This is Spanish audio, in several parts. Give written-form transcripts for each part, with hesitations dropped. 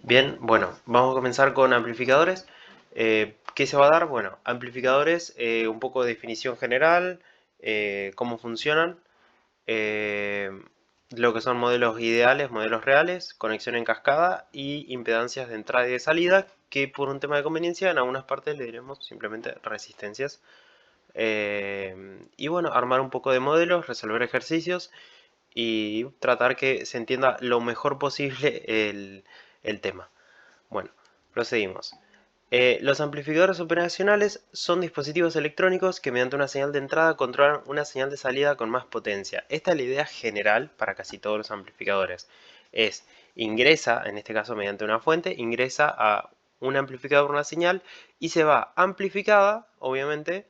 Bien, bueno, vamos a comenzar con amplificadores. ¿Qué se va a dar? Bueno, amplificadores, un poco de definición general, cómo funcionan, eh, lo que son modelos ideales, modelos reales, conexión en cascada y impedancias de entrada y de salida, que por un tema de conveniencia en algunas partes le diremos simplemente resistencias. Y bueno, armar un poco de modelos, resolver ejercicios y tratar que se entienda lo mejor posible el tema. Bueno, procedimos. Los amplificadores operacionales son dispositivos electrónicos que mediante una señal de entrada controlan una señal de salida con más potencia. Esta es la idea general para casi todos los amplificadores. Es ingresa, en este caso mediante una fuente, ingresa a un amplificador una señal y se va amplificada, obviamente,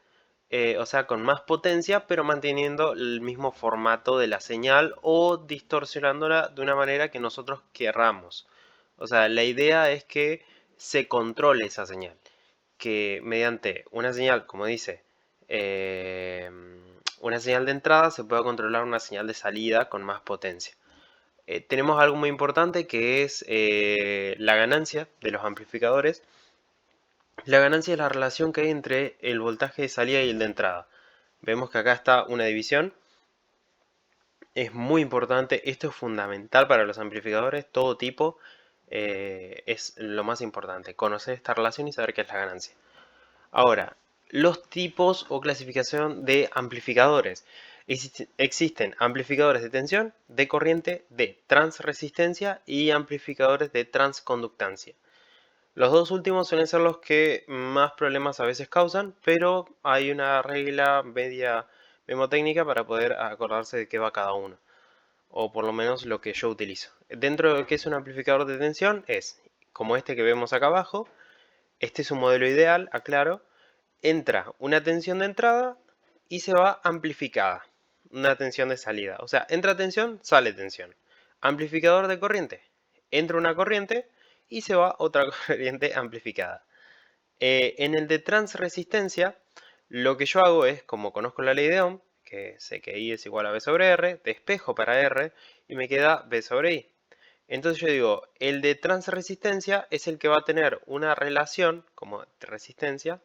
o sea, con más potencia, pero manteniendo el mismo formato de la señal o distorsionándola de una manera que nosotros querramos. O sea, la idea es que se controle esa señal, que mediante una señal, como dice, eh, una señal de entrada se pueda controlar una señal de salida con más potencia. Tenemos algo muy importante que es la ganancia de los amplificadores. La ganancia es la relación que hay entre el voltaje de salida y el de entrada. Vemos que acá está una división. Es muy importante, esto es fundamental para los amplificadores, todo tipo, es lo más importante, conocer esta relación y saber qué es la ganancia. Ahora, los tipos o clasificación de amplificadores. Existen amplificadores de tensión, de corriente, de transresistencia y amplificadores de transconductancia. Los dos últimos suelen ser los que más problemas a veces causan, pero hay una regla media memotécnica para poder acordarse de qué va cada uno, o por lo menos lo que yo utilizo. Dentro de lo que es un amplificador de tensión es, como este que vemos acá abajo, este es un modelo ideal, aclaro, entra una tensión de entrada y se va amplificada, una tensión de salida. O sea, entra tensión, sale tensión. Amplificador de corriente, entra una corriente y se va otra corriente amplificada. En el de transresistencia, lo que yo hago es, como conozco la ley de Ohm, que sé que I es igual a B sobre R, despejo para R y me queda B sobre I. Entonces yo digo, el de transresistencia es el que va a tener una relación, como resistencia,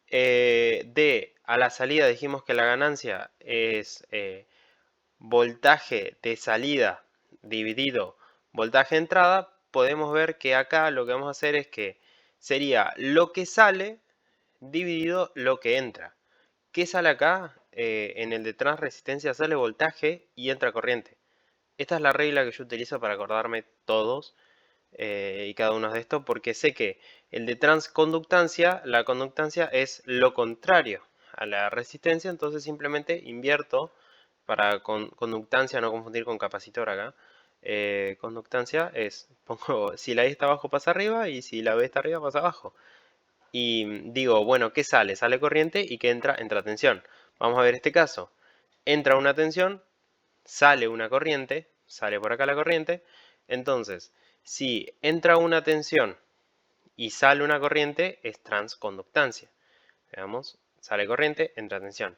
de a la salida dijimos que la ganancia es voltaje de salida dividido voltaje de entrada. Podemos ver que acá lo que vamos a hacer es que sería lo que sale dividido lo que entra. ¿Qué sale acá? En el de transresistencia sale voltaje y entra corriente. Esta es la regla que yo utilizo para acordarme todos y cada uno de estos, porque sé que el de transconductancia, la conductancia es lo contrario a la resistencia, entonces simplemente invierto para conductancia, no confundir con capacitor acá. Conductancia es, pongo, si la I está abajo pasa arriba y si la B está arriba pasa abajo. Y digo, bueno, ¿qué sale? Sale corriente y ¿qué entra? Entra tensión. Vamos a ver este caso. Entra una tensión, sale una corriente, sale por acá la corriente. Entonces, si entra una tensión y sale una corriente, es transconductancia. Veamos, sale corriente, entra tensión.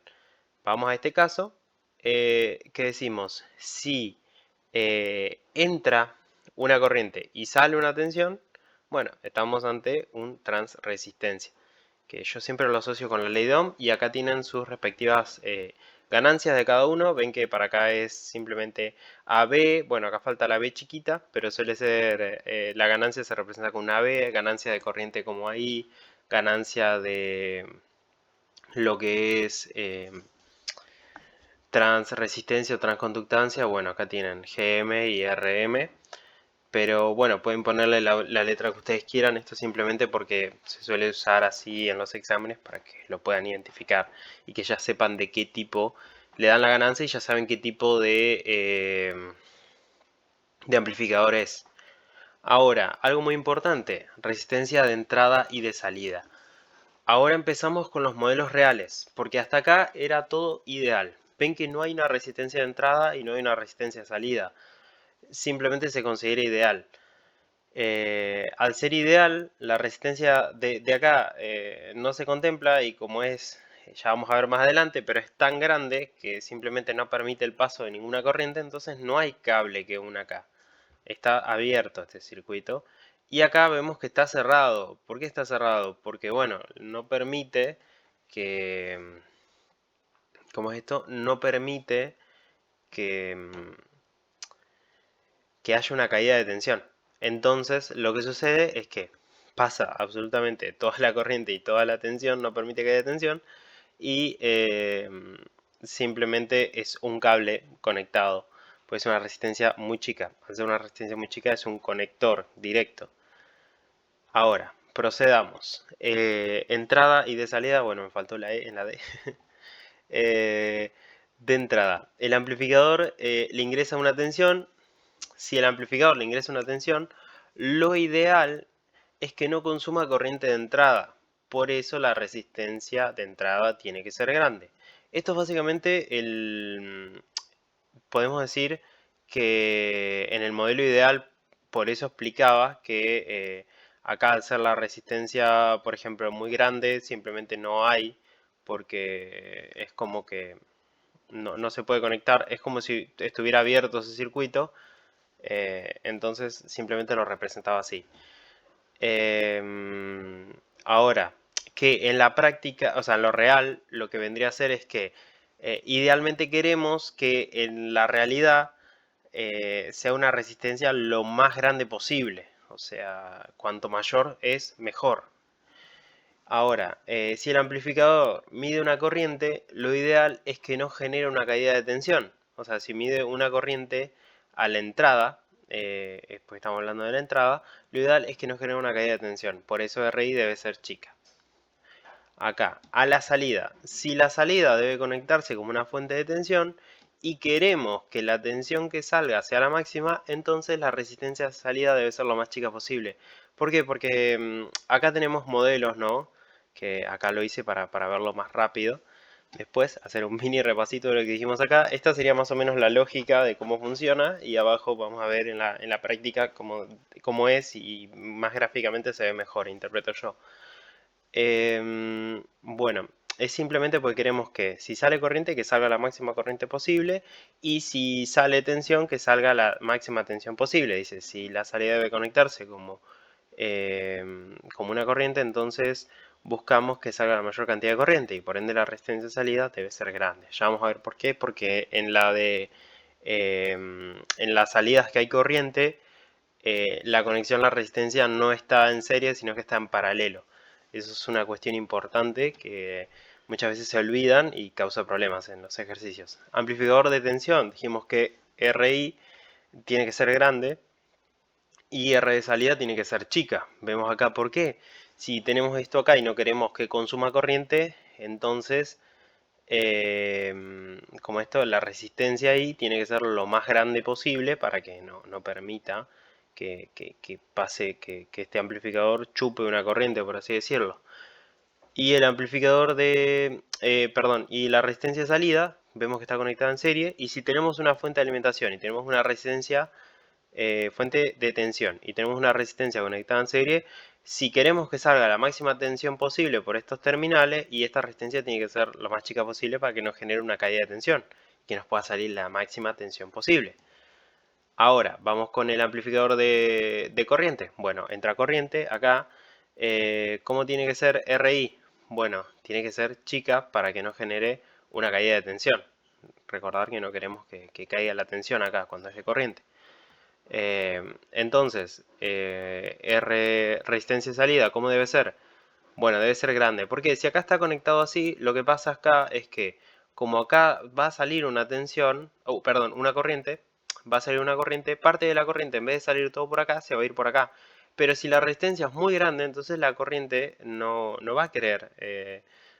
Vamos a este caso, que decimos, si entra una corriente y sale una tensión, bueno, estamos ante un transresistencia, que yo siempre lo asocio con la ley de Ohm y acá tienen sus respectivas ganancias de cada uno. Ven que para acá es simplemente AB, bueno, acá falta la B chiquita, pero suele ser, la ganancia se representa con una B, ganancia de corriente como ahí, ganancia de lo que es transresistencia o transconductancia, bueno, acá tienen GM y RM, pero bueno, pueden ponerle la letra que ustedes quieran, esto simplemente porque se suele usar así en los exámenes para que lo puedan identificar y que ya sepan de qué tipo le dan la ganancia y ya saben qué tipo de amplificador es. Ahora, algo muy importante, resistencia de entrada y de salida. Ahora empezamos con los modelos reales, porque hasta acá era todo ideal. Ven que no hay una resistencia de entrada y no hay una resistencia de salida. Simplemente se considera ideal. Al ser ideal, la resistencia de acá no se contempla y como es, ya vamos a ver más adelante, pero es tan grande que simplemente no permite el paso de ninguna corriente, entonces no hay cable que una acá. Está abierto este circuito Y acá vemos que está cerrado. ¿Por qué está cerrado? Porque, bueno, no permite que... ¿Cómo es esto? No permite que, que haya una caída de tensión. Entonces, lo que sucede es que pasa absolutamente toda la corriente y toda la tensión, no permite que haya tensión, y simplemente es un cable conectado. Puede ser una resistencia muy chica. Al ser una resistencia muy chica es un conector directo. Ahora, procedamos. Entrada y de salida, bueno, me faltó la E en la D. Eh, de entrada, el amplificador le ingresa una tensión. Si el amplificador le ingresa una tensión, lo ideal es que no consuma corriente de entrada. Por eso la resistencia de entrada tiene que ser grande. Esto es básicamente podemos decir que en el modelo ideal, por eso explicaba que acá al ser la resistencia, por ejemplo, muy grande, simplemente no hay, porque es como que no se puede conectar, es como si estuviera abierto ese circuito, entonces simplemente lo representaba así. Ahora, que en la práctica, o sea, en lo real, lo que vendría a ser es que idealmente queremos que en la realidad sea una resistencia lo más grande posible. O sea, cuanto mayor es mejor. Ahora, si el amplificador mide una corriente, lo ideal es que no genere una caída de tensión. O sea, si mide una corriente a la entrada, pues estamos hablando de la entrada, lo ideal es que no genere una caída de tensión. Por eso RI debe ser chica. Acá, a la salida. Si la salida debe conectarse como una fuente de tensión y queremos que la tensión que salga sea la máxima, entonces la resistencia de salida debe ser lo más chica posible. ¿Por qué? Porque acá tenemos modelos, ¿no? Que acá lo hice para verlo más rápido. Después, hacer un mini repasito de lo que dijimos acá. Esta sería más o menos la lógica de cómo funciona y abajo vamos a ver en la práctica cómo es y más gráficamente se ve mejor, interpreto yo. Bueno, es simplemente porque queremos que si sale corriente, que salga la máxima corriente posible y si sale tensión, que salga la máxima tensión posible. Dice, si la salida debe conectarse como una corriente, entonces buscamos que salga la mayor cantidad de corriente y por ende la resistencia de salida debe ser grande. Ya vamos a ver por qué, porque en las salidas que hay corriente, la conexión, la resistencia no está en serie, sino que está en paralelo. Eso es una cuestión importante que muchas veces se olvidan y causa problemas en los ejercicios. Amplificador de tensión, dijimos que RI tiene que ser grande y R de salida tiene que ser chica. Vemos acá por qué. Si tenemos esto acá y no queremos que consuma corriente, entonces, como esto, la resistencia ahí tiene que ser lo más grande posible para que no permita que pase, que este amplificador chupe una corriente, por así decirlo. Y el amplificador perdón, y la resistencia de salida, vemos que está conectada en serie. Y si tenemos una fuente de alimentación y tenemos una resistencia, fuente de tensión, y tenemos una resistencia conectada en serie, si queremos que salga la máxima tensión posible por estos terminales, y esta resistencia tiene que ser lo más chica posible para que nos genere una caída de tensión, que nos pueda salir la máxima tensión posible. Ahora, vamos con el amplificador de corriente. Bueno, entra corriente acá. ¿Cómo tiene que ser RI? Bueno, tiene que ser chica para que no genere una caída de tensión. Recordar que no queremos que caiga la tensión acá cuando es de corriente. Entonces, resistencia de salida, ¿cómo debe ser? Bueno, debe ser grande, porque si acá está conectado así, lo que pasa acá es que como acá va a salir una tensión, perdón, una corriente, va a salir una corriente, parte de la corriente en vez de salir todo por acá, se va a ir por acá. Pero si la resistencia es muy grande, entonces la corriente no va a querer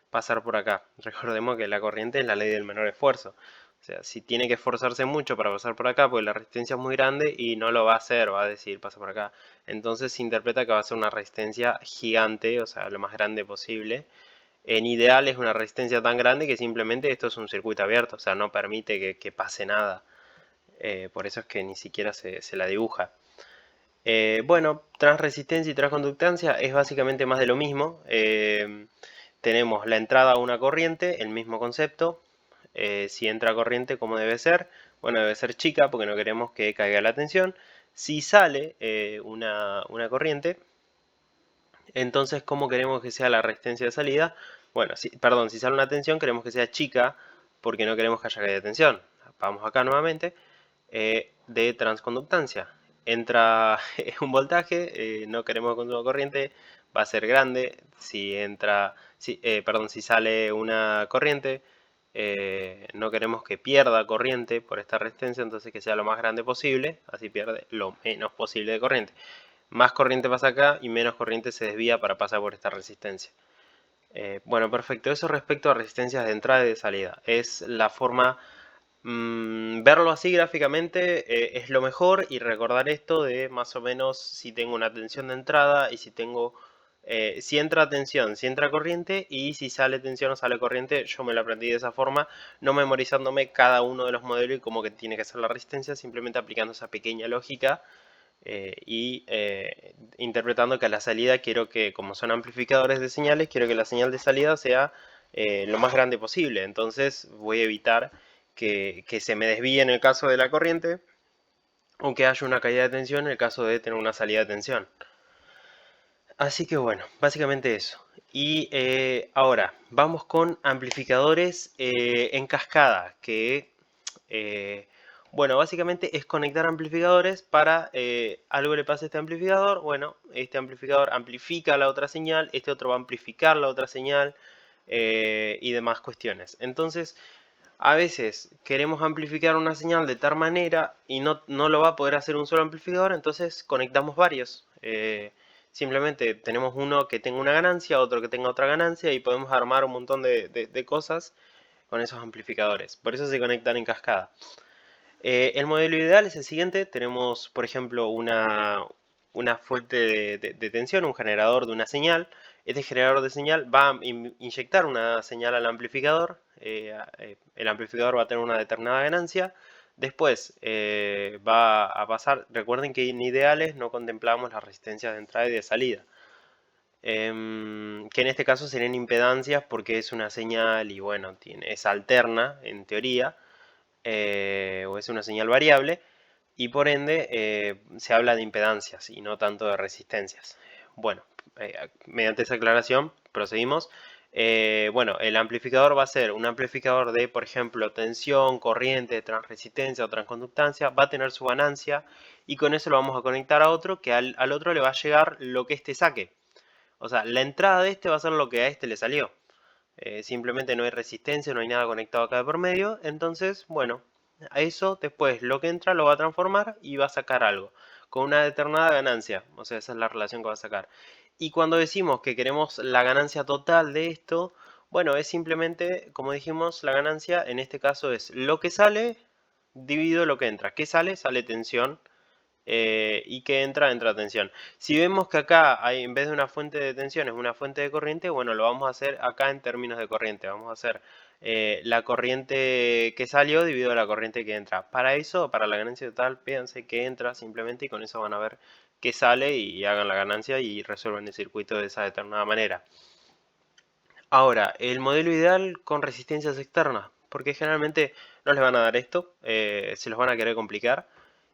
pasar por acá. Recordemos que la corriente es la ley del menor esfuerzo. O sea, si tiene que esforzarse mucho para pasar por acá, pues la resistencia es muy grande y no lo va a hacer, va a decir pasa por acá. Entonces se interpreta que va a ser una resistencia gigante, o sea, lo más grande posible. En ideal es una resistencia tan grande que simplemente esto es un circuito abierto, o sea, no permite que pase nada. Por eso es que ni siquiera se la dibuja. Bueno, transresistencia y transconductancia es básicamente más de lo mismo. Tenemos la entrada a una corriente, el mismo concepto. Si entra corriente, ¿cómo debe ser? Bueno, debe ser chica porque no queremos que caiga la tensión. Si sale una corriente, entonces, ¿cómo queremos que sea la resistencia de salida? Bueno, perdón, si sale una tensión, queremos que sea chica porque no queremos que haya caída de tensión. Vamos acá nuevamente, de transconductancia. Entra un voltaje, no queremos que consuma corriente, va a ser grande. Si sale una corriente, no queremos que pierda corriente por esta resistencia, entonces que sea lo más grande posible, así pierde lo menos posible de corriente. Más corriente pasa acá y menos corriente se desvía para pasar por esta resistencia. Bueno, perfecto. Eso respecto a resistencias de entrada y de salida. Es la forma, verlo así gráficamente es lo mejor, y recordar esto de más o menos si tengo una tensión de entrada y si entra tensión, si entra corriente, y si sale tensión o sale corriente. Yo me lo aprendí de esa forma, no memorizándome cada uno de los modelos y cómo que tiene que ser la resistencia, simplemente aplicando esa pequeña lógica interpretando que a la salida quiero que, como son amplificadores de señales, quiero que la señal de salida sea lo más grande posible. Entonces voy a evitar que se me desvíe en el caso de la corriente, o que haya una caída de tensión en el caso de tener una salida de tensión. Así que bueno, básicamente eso. Y ahora vamos con amplificadores en cascada, que eh, bueno, básicamente es conectar amplificadores para algo le pasa a este amplificador. Bueno, este amplificador amplifica la otra señal, este otro va a amplificar la otra señal y demás cuestiones. Entonces, a veces queremos amplificar una señal de tal manera y no lo va a poder hacer un solo amplificador, entonces conectamos varios. Simplemente tenemos uno que tenga una ganancia, otro que tenga otra ganancia, y podemos armar un montón de cosas con esos amplificadores. Por eso se conectan en cascada. El modelo ideal es el siguiente. Tenemos, por ejemplo, una fuente de tensión, un generador de una señal. Este generador de señal va a inyectar una señal al amplificador. El amplificador va a tener una determinada ganancia. Después va a pasar. Recuerden que en ideales no contemplamos las resistencias de entrada y de salida. Que en este caso serían impedancias porque es una señal y bueno, es alterna en teoría, o es una señal variable, y por ende se habla de impedancias y no tanto de resistencias. Bueno, mediante esa aclaración proseguimos. Bueno, el amplificador va a ser un amplificador de, por ejemplo, tensión, corriente, transresistencia o transconductancia. Va a tener su ganancia y con eso lo vamos a conectar a otro, que al otro le va a llegar lo que este saque. O sea, la entrada de este va a ser lo que a este le salió. Simplemente no hay resistencia, no hay nada conectado acá de por medio. Entonces, bueno, a eso después lo que entra lo va a transformar y va a sacar algo con una determinada ganancia. O sea, esa es la relación que va a sacar. Y cuando decimos que queremos la ganancia total de esto, bueno, es simplemente, como dijimos, la ganancia en este caso es lo que sale dividido lo que entra. ¿Qué sale? Sale tensión. Y que entra tensión. Si vemos que acá hay, en vez de una fuente de tensión, es una fuente de corriente, bueno, lo vamos a hacer acá en términos de corriente. Vamos a hacer la corriente que salió dividido la corriente que entra. Para eso, para la ganancia total, fíjense que entra simplemente, y con eso van a ver que sale y hagan la ganancia y resuelven el circuito de esa determinada manera. Ahora, el modelo ideal con resistencias externas, porque generalmente no les van a dar esto, se los van a querer complicar,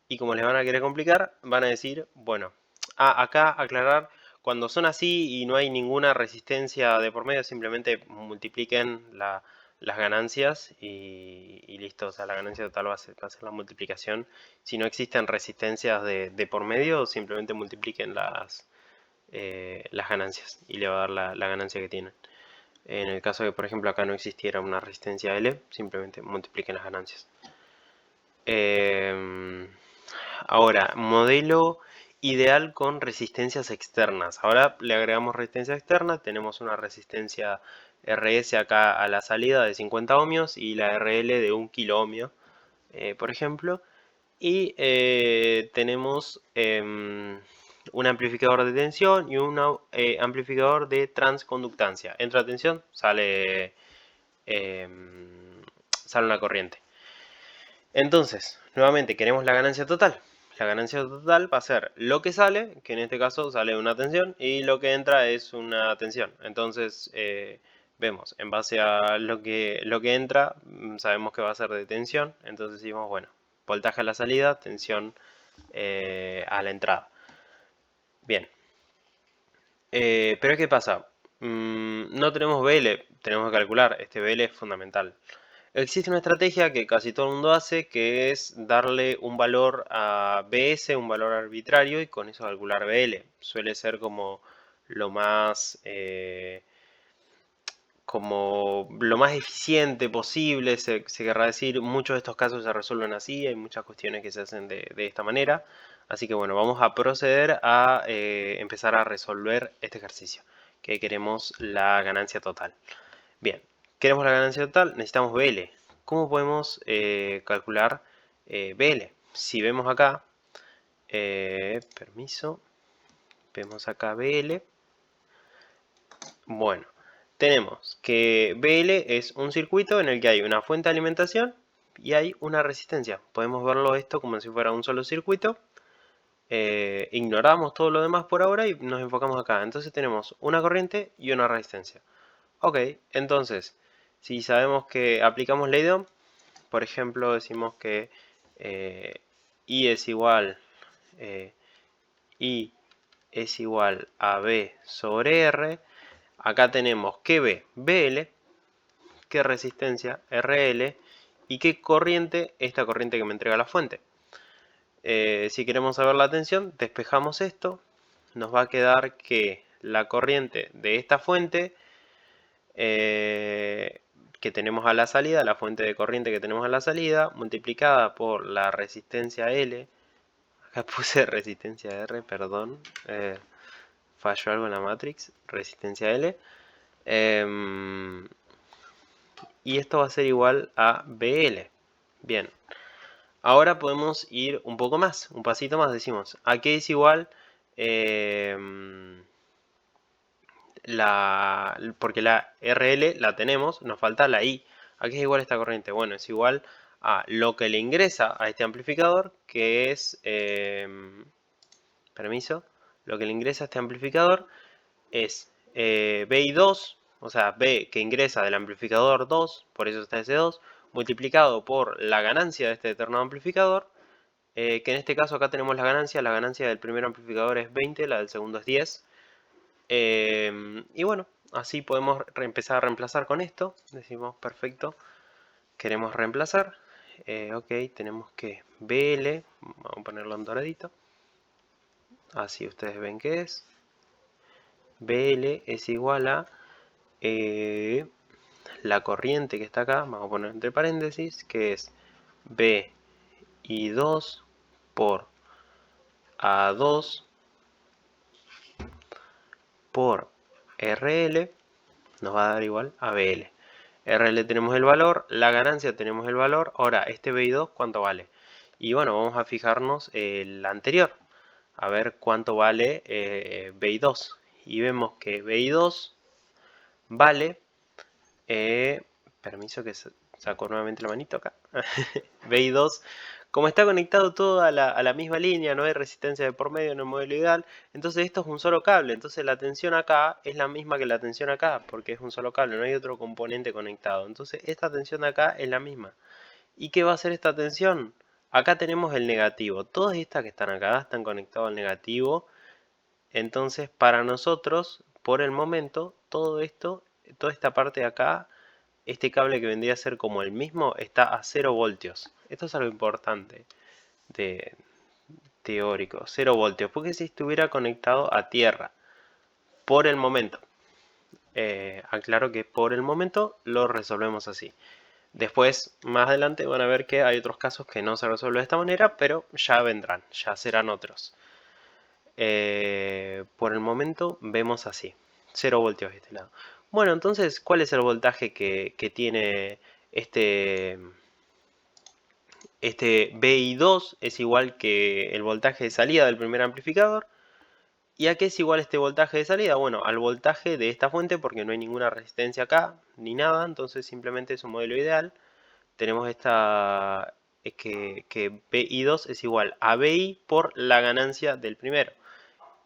y como les van a querer complicar, van a decir, bueno, acá aclarar, cuando son así y no hay ninguna resistencia de por medio, simplemente multipliquen las ganancias y listo. O sea, la ganancia total va a ser la multiplicación. Si no existen resistencias de por medio, simplemente multipliquen las ganancias y le va a dar la ganancia que tienen. En el caso de que, por ejemplo, acá no existiera una resistencia L, simplemente multipliquen las ganancias. Ahora, modelo ideal con resistencias externas. Ahora le agregamos resistencia externa. Tenemos una resistencia RS acá a la salida de 50 ohmios y la RL de 1 kilo ohmio, por ejemplo. Y tenemos un amplificador de tensión y un amplificador de transconductancia. Entra tensión, sale una corriente. Entonces, nuevamente queremos la ganancia total. La ganancia total va a ser lo que sale, que en este caso sale una tensión, y lo que entra es una tensión. Entonces, vemos, en base a lo que entra, sabemos que va a ser de tensión. Entonces decimos, bueno, voltaje a la salida, tensión a la entrada. Bien. Pero ¿qué pasa? No tenemos BL, tenemos que calcular. Este BL es fundamental. Existe una estrategia que casi todo el mundo hace, que es darle un valor a BS, un valor arbitrario, y con eso calcular BL. Suele ser lo más, como lo más eficiente posible, se querrá decir. Muchos de estos casos se resuelven así, hay muchas cuestiones que se hacen de esta manera. Así que bueno, vamos a proceder a empezar a resolver este ejercicio, que queremos la ganancia total. Bien, queremos la ganancia total, necesitamos BL. ¿Cómo podemos calcular BL? Si vemos acá, permiso, vemos acá BL. Bueno, tenemos que BL es un circuito en el que hay una fuente de alimentación y hay una resistencia. Podemos verlo esto como si fuera un solo circuito. Ignoramos todo lo demás por ahora y nos enfocamos acá. Entonces tenemos una corriente y una resistencia. Ok, entonces, si sabemos que aplicamos ley de Ohm, por ejemplo, decimos que I es igual, I es igual a B sobre R. Acá tenemos que B, BL, qué resistencia, RL, y qué corriente, esta corriente que me entrega la fuente. Si queremos saber la tensión, despejamos esto, nos va a quedar que la corriente de esta fuente que tenemos a la salida, la fuente de corriente que tenemos a la salida, multiplicada por la resistencia L, acá puse resistencia R, perdón, falló algo en la matrix, resistencia L, y esto va a ser igual a BL. Bien, ahora podemos ir un poco más, un pasito más, decimos, ¿a qué es igual? Porque la RL la tenemos, nos falta la I. ¿A qué es igual esta corriente? Bueno, es igual a lo que le ingresa a este amplificador, que es, permiso, lo que le ingresa a este amplificador es BI2, o sea, B que ingresa del amplificador 2, por eso está ese 2, multiplicado por la ganancia de este determinado amplificador, que en este caso acá tenemos la ganancia del primer amplificador es 20, la del segundo es 10. Y bueno, así podemos empezar a reemplazar con esto. Decimos, perfecto, queremos reemplazar. Ok, tenemos que BL, vamos a ponerlo en doradito. Así ustedes ven que es. BL es igual a la corriente que está acá, vamos a poner entre paréntesis, que es B y 2 por A2 por RL, nos va a dar igual a BL. RL tenemos el valor, la ganancia tenemos el valor. Ahora, este BI2, ¿cuánto vale? Y bueno, vamos a fijarnos el anterior, a ver cuánto vale BI2. Y vemos que BI2 vale, permiso que saco nuevamente la manito acá, BI2, como está conectado todo a la misma línea, no hay resistencia de por medio en el modelo ideal, entonces esto es un solo cable, entonces la tensión acá es la misma que la tensión acá, porque es un solo cable, no hay otro componente conectado, entonces esta tensión de acá es la misma. ¿Y qué va a hacer esta tensión? Acá tenemos el negativo, todas estas que están acá están conectadas al negativo, entonces para nosotros, por el momento, todo esto, toda esta parte de acá, este cable que vendría a ser como el mismo, está a 0 voltios. Esto es algo importante de teórico, 0 voltios, porque si estuviera conectado a tierra, por el momento, aclaro que por el momento lo resolvemos así. Después, más adelante van a ver que hay otros casos que no se resuelven de esta manera, pero ya vendrán, ya serán otros. Por el momento vemos así, 0 voltios de este lado. Bueno, entonces, ¿cuál es el voltaje que tiene este BI2? Es igual que el voltaje de salida del primer amplificador. ¿Y a qué es igual este voltaje de salida? Bueno, al voltaje de esta fuente, porque no hay ninguna resistencia acá, ni nada, entonces simplemente es un modelo ideal. Tenemos esta, que BI2 es igual a BI por la ganancia del primero.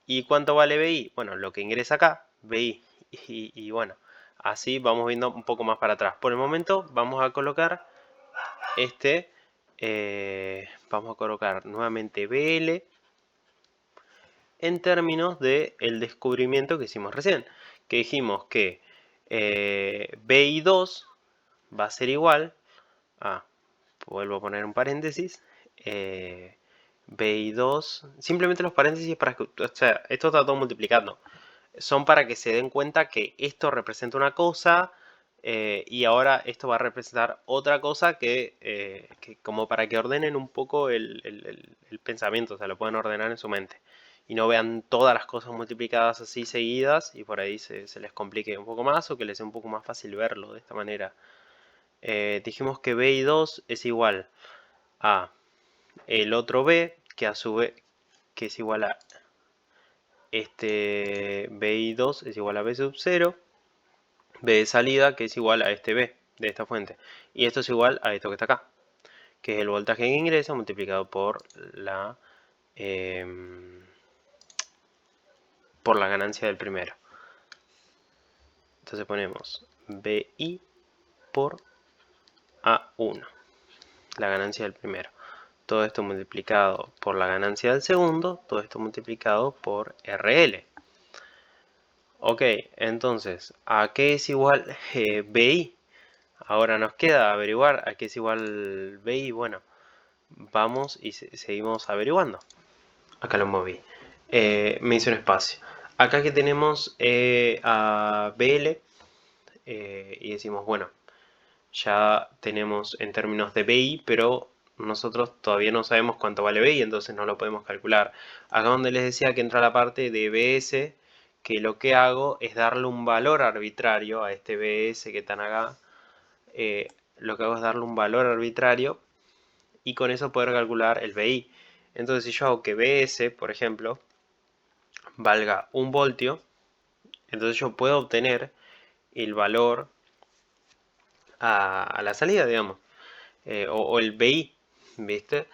¿Y cuánto vale BI? Bueno, lo que ingresa acá, BI. Y bueno, así vamos viendo un poco más para atrás. Por el momento vamos a colocar este vamos a colocar nuevamente BL en términos del descubrimiento que hicimos recién, que dijimos que BI2 va a ser igual a, vuelvo a poner un paréntesis, BI2, simplemente los paréntesis para que, o sea, esto está todo multiplicando, son para que se den cuenta que esto representa una cosa y ahora esto va a representar otra cosa que como para que ordenen un poco el pensamiento, o sea, lo pueden ordenar en su mente y no vean todas las cosas multiplicadas así seguidas y por ahí se les complique un poco más o que les sea un poco más fácil verlo de esta manera. Dijimos que BI2 es igual a el otro B, que a su vez que es igual a este BI2 es igual a B sub 0, B de salida que es igual a este B de esta fuente. Y esto es igual a esto que está acá, que es el voltaje que ingresa multiplicado por la ganancia del primero. Entonces ponemos BI por A1, la ganancia del primero. Todo esto multiplicado por la ganancia del segundo, todo esto multiplicado por RL. Ok, entonces, ¿a qué es igual BI? Ahora nos queda averiguar a qué es igual BI. Bueno, vamos y seguimos averiguando. Acá lo moví. Me hice un espacio. Acá que tenemos a BL y decimos, bueno, ya tenemos en términos de BI, pero nosotros todavía no sabemos cuánto vale BI, entonces no lo podemos calcular. Acá donde les decía que entra la parte de BS, que lo que hago es darle un valor arbitrario a este BS que están acá. Lo que hago es darle un valor arbitrario y con eso poder calcular el BI. Entonces si yo hago que BS, por ejemplo, valga 1 voltio, entonces yo puedo obtener el valor a la salida, digamos, o el BI, ¿viste?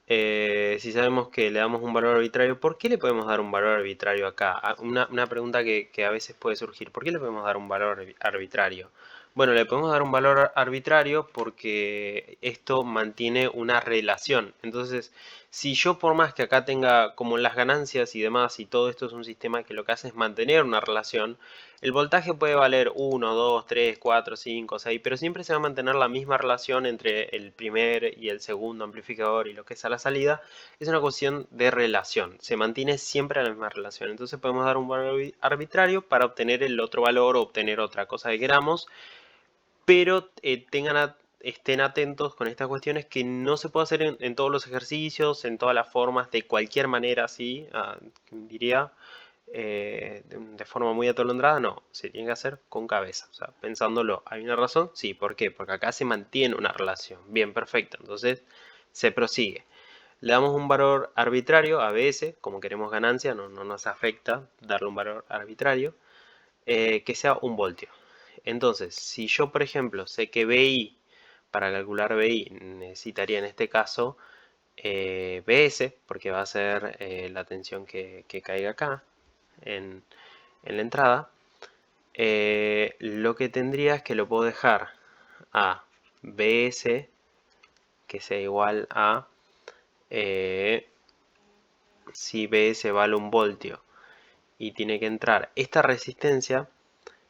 Si sabemos que le damos un valor arbitrario, ¿por qué le podemos dar un valor arbitrario acá? Una pregunta que a veces puede surgir, ¿por qué le podemos dar un valor arbitrario? Bueno, le podemos dar un valor arbitrario porque esto mantiene una relación. Entonces, si yo por más que acá tenga como las ganancias y demás, y todo esto es un sistema que lo que hace es mantener una relación, el voltaje puede valer 1, 2, 3, 4, 5, 6, pero siempre se va a mantener la misma relación entre el primer y el segundo amplificador y lo que es a la salida. Es una cuestión de relación, se mantiene siempre la misma relación. Entonces podemos dar un valor arbitrario para obtener el otro valor o obtener otra cosa que queramos, pero estén atentos con estas cuestiones que no se puede hacer en todos los ejercicios, en todas las formas, de cualquier manera, así, diría, de forma muy atolondrada, no, se tiene que hacer con cabeza, o sea, pensándolo. ¿Hay una razón? Sí, ¿por qué? Porque acá se mantiene una relación. Bien, perfecto, entonces se prosigue. Le damos un valor arbitrario a BS, como queremos ganancia, no nos afecta darle un valor arbitrario, que sea 1 voltio. Entonces, si yo, por ejemplo, sé que BI, para calcular BI, necesitaría en este caso BS, porque va a ser la tensión que caiga acá en la entrada, lo que tendría es que lo puedo dejar a BS, que sea igual a, si BS vale 1 voltio y tiene que entrar esta resistencia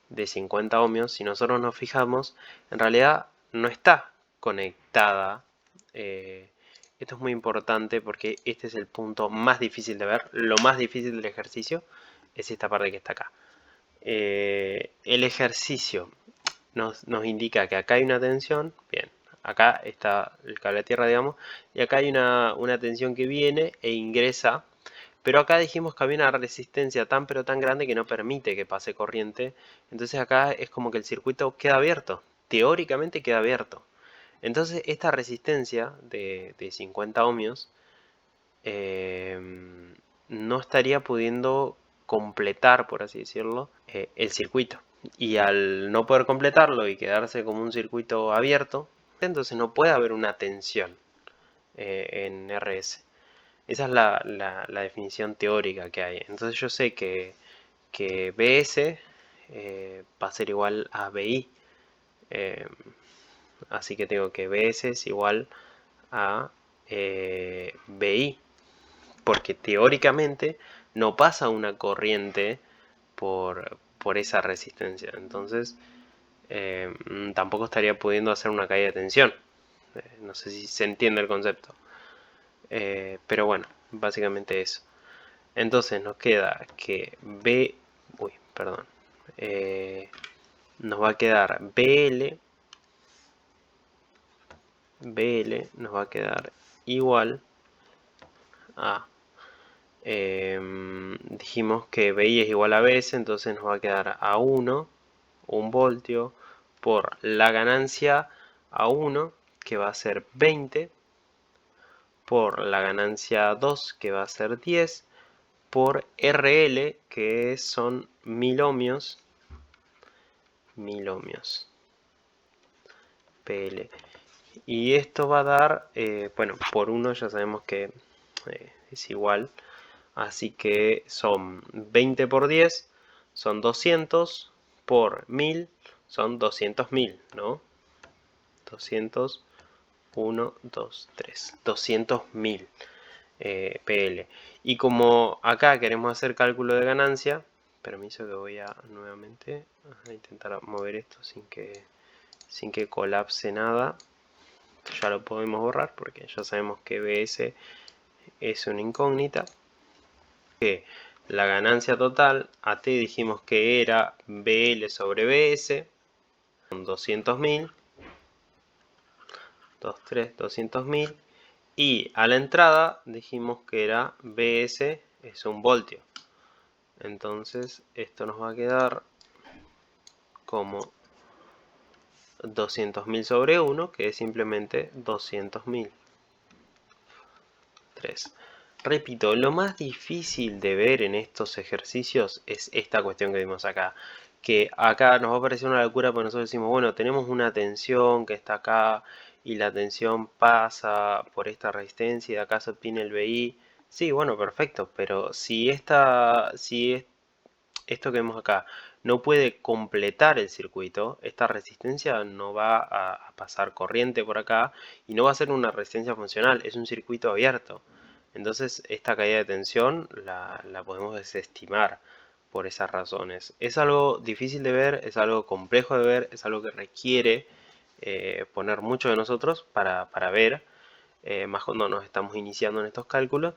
de 50 ohmios, si nosotros nos fijamos, en realidad no está conectada. Esto es muy importante porque este es el punto más difícil de ver. Lo más difícil del ejercicio es esta parte que está acá. El ejercicio nos indica que acá hay una tensión, bien, acá está el cable a tierra, digamos, y acá hay una tensión que viene e ingresa, pero acá dijimos que había una resistencia tan pero tan grande que no permite que pase corriente, entonces acá es como que el circuito queda abierto, teóricamente queda abierto. Entonces esta resistencia de 50 ohmios no estaría pudiendo completar, por así decirlo, el circuito. Y al no poder completarlo y quedarse como un circuito abierto, entonces no puede haber una tensión en RS. Esa es la definición teórica que hay. Entonces yo sé que BS va a ser igual a BI. Eh, Así que tengo que BS es igual a BI, porque teóricamente no pasa una corriente por esa resistencia. Entonces tampoco estaría pudiendo hacer una caída de tensión. No sé si se entiende el concepto. Pero bueno, básicamente eso. Entonces nos queda que nos va a quedar BL nos va a quedar igual a dijimos que BI es igual a BS, entonces nos va a quedar a 1 voltio por la ganancia a 1, que va a ser 20, por la ganancia 2, que va a ser 10, por RL, que son 1000 ohmios, PL. Y esto va a dar, bueno, por 1 ya sabemos que es igual, así que son 20 por 10, son 200, por 1000 son 200.000, ¿no? 200, 1, 2, 3, 200.000 PL. Y como acá queremos hacer cálculo de ganancia, permiso que voy a nuevamente a intentar mover esto sin que colapse nada. Ya lo podemos borrar porque ya sabemos que BS es una incógnita. Que la ganancia total, AT dijimos que era BL sobre BS, son 200.000, 200.000, y a la entrada dijimos que era BS es 1 voltio. Entonces esto nos va a quedar como 200.000 sobre 1, que es simplemente 200.000. 3. Repito, lo más difícil de ver en estos ejercicios es esta cuestión que vimos acá. Que acá nos va a parecer una locura porque nosotros decimos, bueno, tenemos una tensión que está acá y la tensión pasa por esta resistencia y de acá se obtiene el BI. Sí, bueno, perfecto, pero si esto que vemos acá no puede completar el circuito, esta resistencia no va a pasar corriente por acá y no va a ser una resistencia funcional, es un circuito abierto. Entonces esta caída de tensión la podemos desestimar por esas razones. Es algo difícil de ver, es algo complejo de ver, es algo que requiere poner mucho de nosotros para ver, más cuando nos estamos iniciando en estos cálculos.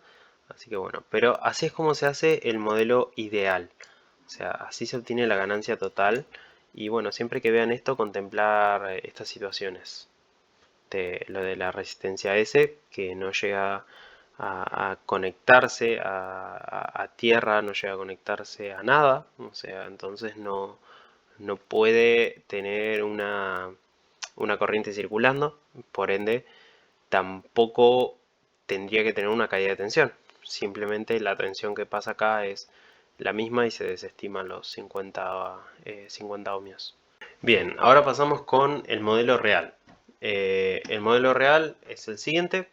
Así que bueno, pero así es como se hace el modelo ideal. O sea, así se obtiene la ganancia total. Y bueno, siempre que vean esto, contemplar estas situaciones. De lo de la resistencia S, que no llega a conectarse a tierra, no llega a conectarse a nada. O sea, entonces no puede tener una corriente circulando. Por ende, tampoco tendría que tener una caída de tensión. Simplemente la tensión que pasa acá es la misma y se desestiman los 50 ohmios. Bien, ahora pasamos con el modelo real. El modelo real es el siguiente.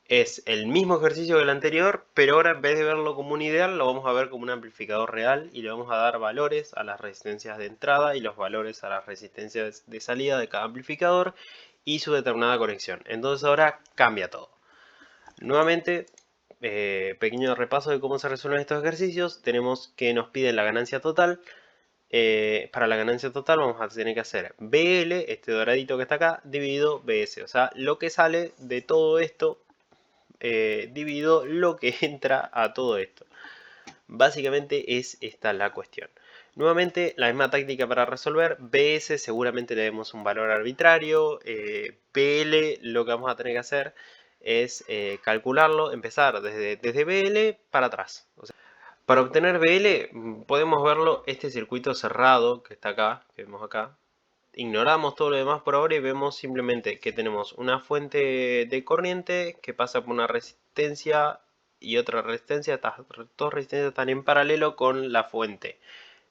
Es el mismo ejercicio que el anterior, pero ahora en vez de verlo como un ideal, lo vamos a ver como un amplificador real y le vamos a dar valores a las resistencias de entrada y los valores a las resistencias de salida de cada amplificador y su determinada conexión. Entonces ahora cambia todo. Nuevamente, pequeño repaso de cómo se resuelven estos ejercicios. Tenemos que nos piden la ganancia total. Para la ganancia total vamos a tener que hacer BL, este doradito que está acá, dividido BS. O sea, lo que sale de todo esto dividido lo que entra a todo esto. Básicamente es esta la cuestión. Nuevamente la misma táctica para resolver. BS seguramente le demos un valor arbitrario. BL lo que vamos a tener que hacer es calcularlo, empezar desde BL para atrás. O sea, para obtener BL podemos verlo este circuito cerrado que está acá, que vemos acá. Ignoramos todo lo demás por ahora y vemos simplemente que tenemos una fuente de corriente que pasa por una resistencia y otra resistencia. Estas dos resistencias están en paralelo con la fuente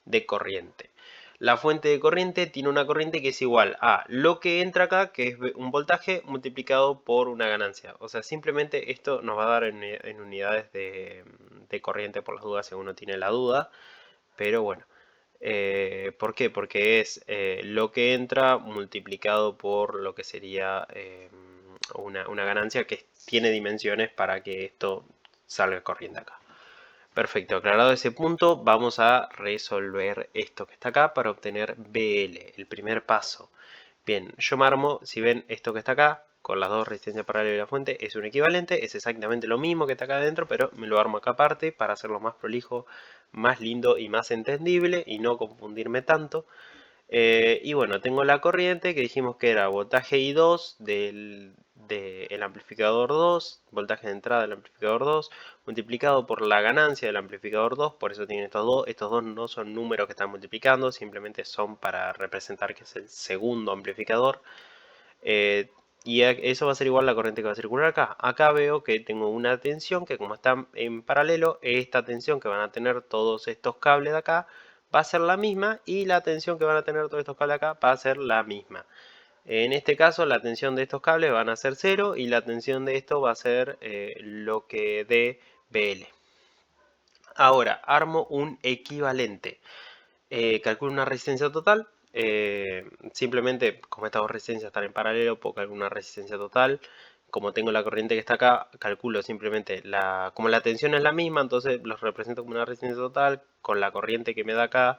de corriente. La fuente de corriente tiene una corriente que es igual a lo que entra acá, que es un voltaje multiplicado por una ganancia. O sea, simplemente esto nos va a dar en unidades de corriente por las dudas si uno tiene la duda. Pero bueno. ¿Por qué? Porque es lo que entra multiplicado por lo que sería una ganancia que tiene dimensiones para que esto salga corriente acá. Perfecto, aclarado ese punto, vamos a resolver esto que está acá para obtener BL, el primer paso. Bien, yo me armo, si ven esto que está acá, con las dos resistencias paralelas de la fuente, es un equivalente, es exactamente lo mismo que está acá adentro, pero me lo armo acá aparte para hacerlo más prolijo, más lindo y más entendible y no confundirme tanto. Y bueno, tengo la corriente que dijimos que era voltaje I2 del amplificador 2, voltaje de entrada del amplificador 2, multiplicado por la ganancia del amplificador 2, por eso tienen estos dos. Estos dos no son números que están multiplicando, simplemente son para representar que es el segundo amplificador. Y eso va a ser igual a la corriente que va a circular acá. Acá veo que tengo una tensión que, como están en paralelo, esta tensión que van a tener todos estos cables de acá va a ser la misma, y la tensión que van a tener todos estos cables acá va a ser la misma. En este caso la tensión de estos cables van a ser 0 y la tensión de esto va a ser lo que dé BL. Ahora armo un equivalente. Calculo una resistencia total. Simplemente, como estas dos resistencias están en paralelo, puedo calcular una resistencia total. Como tengo la corriente que está acá, calculo simplemente como la tensión es la misma, entonces los represento como una resistencia total. Con la corriente que me da acá,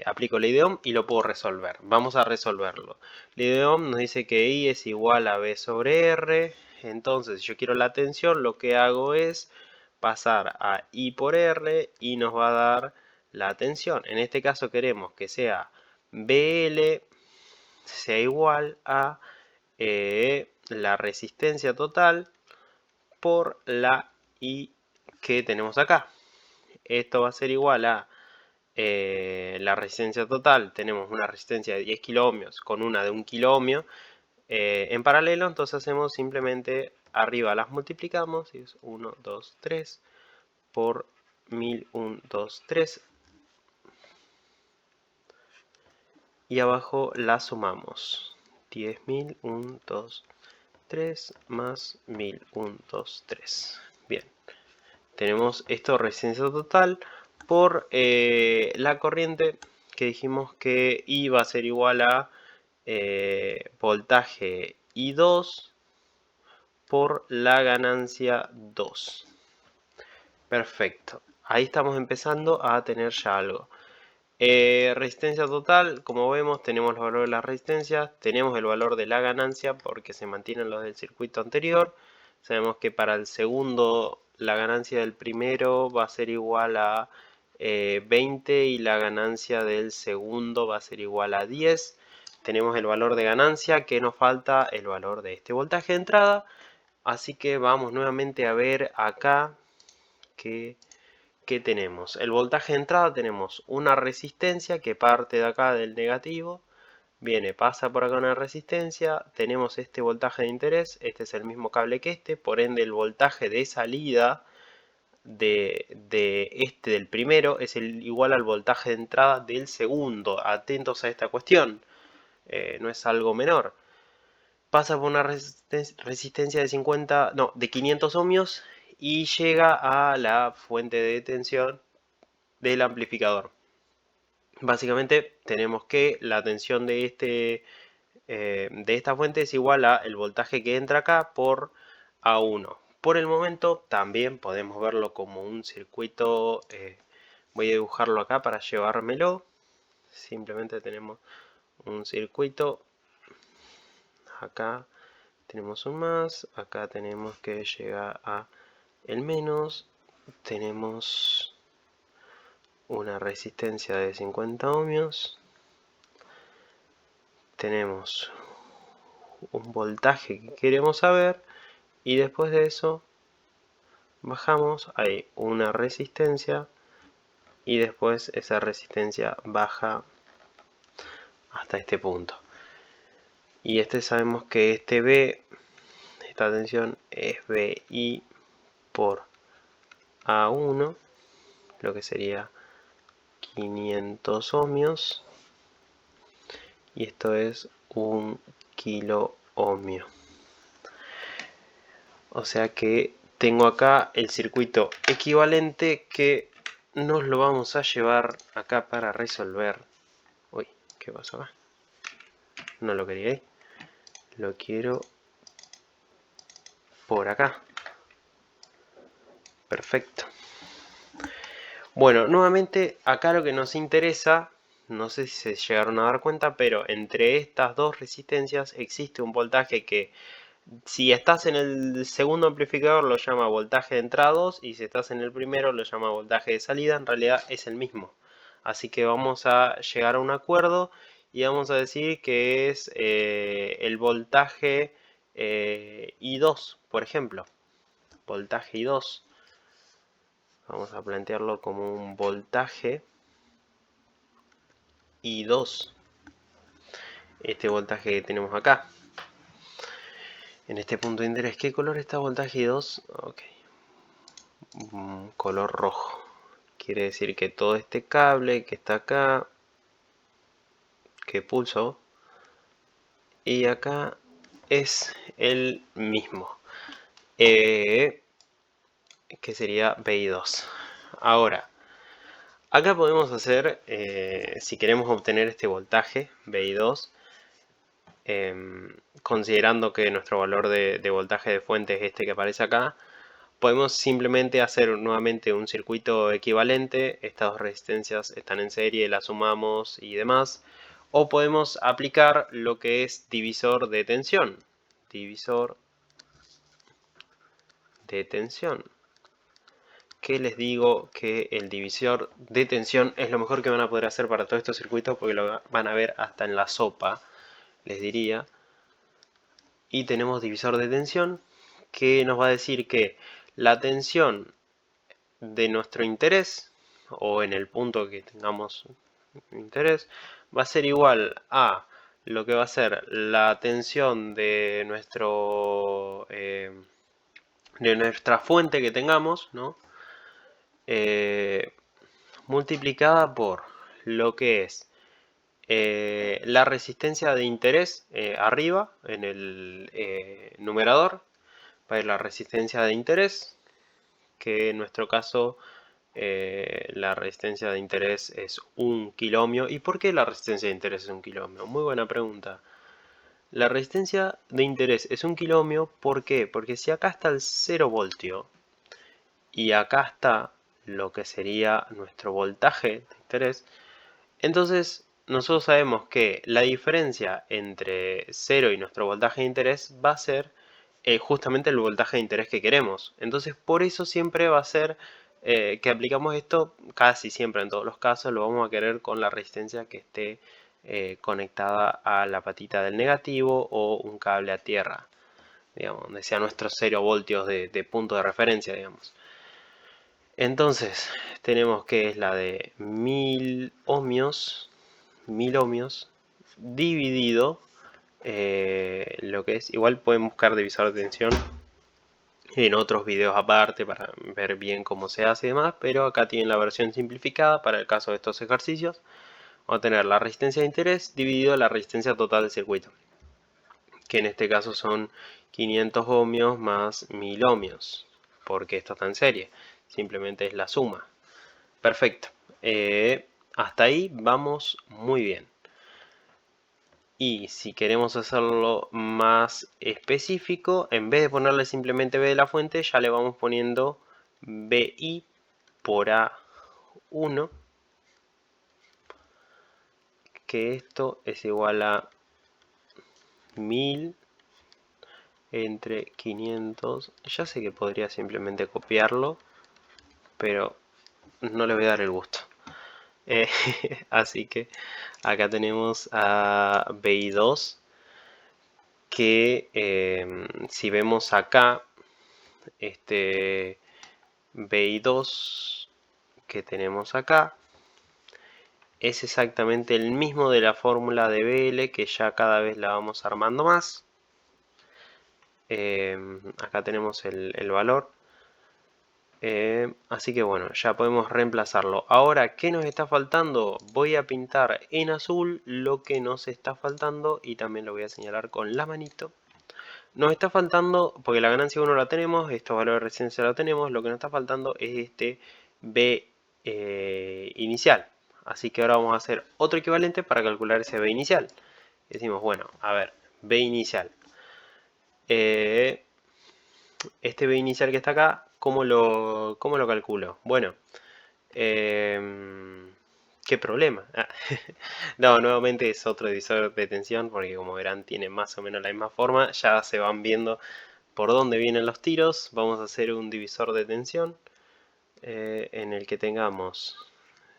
aplico ley de Ohm y lo puedo resolver. Vamos a resolverlo. Ley de Ohm nos dice que I es igual a B sobre R. Entonces, si yo quiero la tensión, lo que hago es pasar a I por R y nos va a dar la tensión. En este caso queremos que sea BL sea igual a la resistencia total por la I que tenemos acá. Esto va a ser igual a la resistencia total. Tenemos una resistencia de 10 kiloohmios con una de 1 kiloohmio en paralelo, entonces hacemos simplemente arriba las multiplicamos y es 1, 2, 3 por 1000, 1, 2, 3, y abajo la sumamos. 10.000, 1, 2, 3 más 1000, 1, 2, 3. Bien, tenemos esto resistencia total por la corriente que dijimos que iba a ser igual a voltaje I2 por la ganancia 2. Perfecto, ahí estamos empezando a tener ya algo. Resistencia total, como vemos tenemos los valores de las resistencias, tenemos el valor de la ganancia porque se mantienen los del circuito anterior. Sabemos que para el segundo la ganancia del primero va a ser igual a 20 y la ganancia del segundo va a ser igual a 10. Tenemos el valor de ganancia, que nos falta el valor de este voltaje de entrada. Así que vamos nuevamente a ver acá que ¿qué tenemos? El voltaje de entrada, tenemos una resistencia que parte de acá del negativo, viene, pasa por acá una resistencia, tenemos este voltaje de interés, este es el mismo cable que este, por ende el voltaje de salida del primero es igual al voltaje de entrada del segundo. Atentos a esta cuestión, no es algo menor. Pasa por una resistencia de 500 ohmios y llega a la fuente de tensión del amplificador. Básicamente tenemos que la tensión de esta fuente es igual a el voltaje que entra acá por A1. Por el momento también podemos verlo como un circuito. Voy a dibujarlo acá para llevármelo. Simplemente tenemos un circuito. Acá tenemos un más, acá tenemos que llegar a el menos, tenemos una resistencia de 50 ohmios, tenemos un voltaje que queremos saber y después de eso bajamos, hay una resistencia y después esa resistencia baja hasta este punto. Y sabemos que esta tensión es BI por A1, lo que sería 500 ohmios, y esto es 1 kilo ohmio. O sea que tengo acá el circuito equivalente que nos lo vamos a llevar acá para resolver. Uy, ¿qué pasó acá? No lo quería ahí. Lo quiero por acá. Perfecto. Bueno, nuevamente acá lo que nos interesa, no sé si se llegaron a dar cuenta, pero entre estas dos resistencias existe un voltaje que si estás en el segundo amplificador lo llama voltaje de entrada 2 y si estás en el primero lo llama voltaje de salida. En realidad es el mismo. Así que vamos a llegar a un acuerdo y vamos a decir que es el voltaje I2, por ejemplo. Voltaje I2. Vamos a plantearlo como un voltaje I2. Este voltaje que tenemos acá. En este punto de interés, ¿qué color está voltaje I2? Ok. Color rojo. Quiere decir que todo este cable que está acá, que pulso, y acá es el mismo, que sería BI2. Ahora, acá podemos hacer, si queremos obtener este voltaje BI2, considerando que nuestro valor de voltaje de fuente es este que aparece acá, podemos simplemente hacer nuevamente un circuito equivalente. Estas dos resistencias están en serie, las sumamos y demás. O podemos aplicar lo que es divisor de tensión. Divisor de tensión. Que les digo que el divisor de tensión es lo mejor que van a poder hacer para todos estos circuitos porque lo van a ver hasta en la sopa, les diría. Y tenemos divisor de tensión que nos va a decir que la tensión de nuestro interés o en el punto que tengamos interés va a ser igual a lo que va a ser la tensión de nuestra fuente que tengamos, ¿no? Multiplicada por lo que es la resistencia de interés arriba en el numerador, va a ir la resistencia de interés, que en nuestro caso la resistencia de interés es 1 kiloohmio. ¿Y por qué la resistencia de interés es 1 kiloohmio? Muy buena pregunta. La resistencia de interés es 1 kiloohmio, ¿por qué? Porque si acá está el 0 voltio y acá está lo que sería nuestro voltaje de interés, entonces nosotros sabemos que la diferencia entre 0 y nuestro voltaje de interés va a ser justamente el voltaje de interés que queremos. Entonces por eso siempre va a ser que aplicamos esto, casi siempre en todos los casos lo vamos a querer con la resistencia que esté conectada a la patita del negativo o un cable a tierra, digamos, donde sea nuestros 0 voltios de punto de referencia, digamos. Entonces tenemos que es la de 1000 ohmios dividido lo que es, igual pueden buscar divisor de tensión en otros videos aparte para ver bien cómo se hace y demás, pero acá tienen la versión simplificada para el caso de estos ejercicios. Vamos a tener la resistencia de interés dividido la resistencia total del circuito, que en este caso son 500 ohmios más 1000 ohmios, porque esto está en serie, simplemente es la suma. Perfecto, hasta ahí vamos muy bien. Y si queremos hacerlo más específico, en vez de ponerle simplemente B de la fuente, ya le vamos poniendo BI por A1, que esto es igual a 1000 entre 500. Ya sé que podría simplemente copiarlo, pero no le voy a dar el gusto. Así que acá tenemos a BI2, que si vemos acá este BI2 que tenemos acá es exactamente el mismo de la fórmula de BL, que ya cada vez la vamos armando más. Acá tenemos el valor, así que bueno, ya podemos reemplazarlo. Ahora, ¿qué nos está faltando? Voy a pintar en azul lo que nos está faltando y también lo voy a señalar con la manito. Nos está faltando, porque la ganancia 1 la tenemos, estos valores de resistencia la tenemos, lo que nos está faltando es este B inicial. Así que ahora vamos a hacer otro equivalente para calcular ese B inicial. Decimos, bueno, a ver, B inicial. este B inicial que está acá, ¿cómo lo calculo? Bueno, ¿qué problema? No, nuevamente es otro divisor de tensión porque como verán tiene más o menos la misma forma. Ya se van viendo por dónde vienen los tiros. Vamos a hacer un divisor de tensión en el que tengamos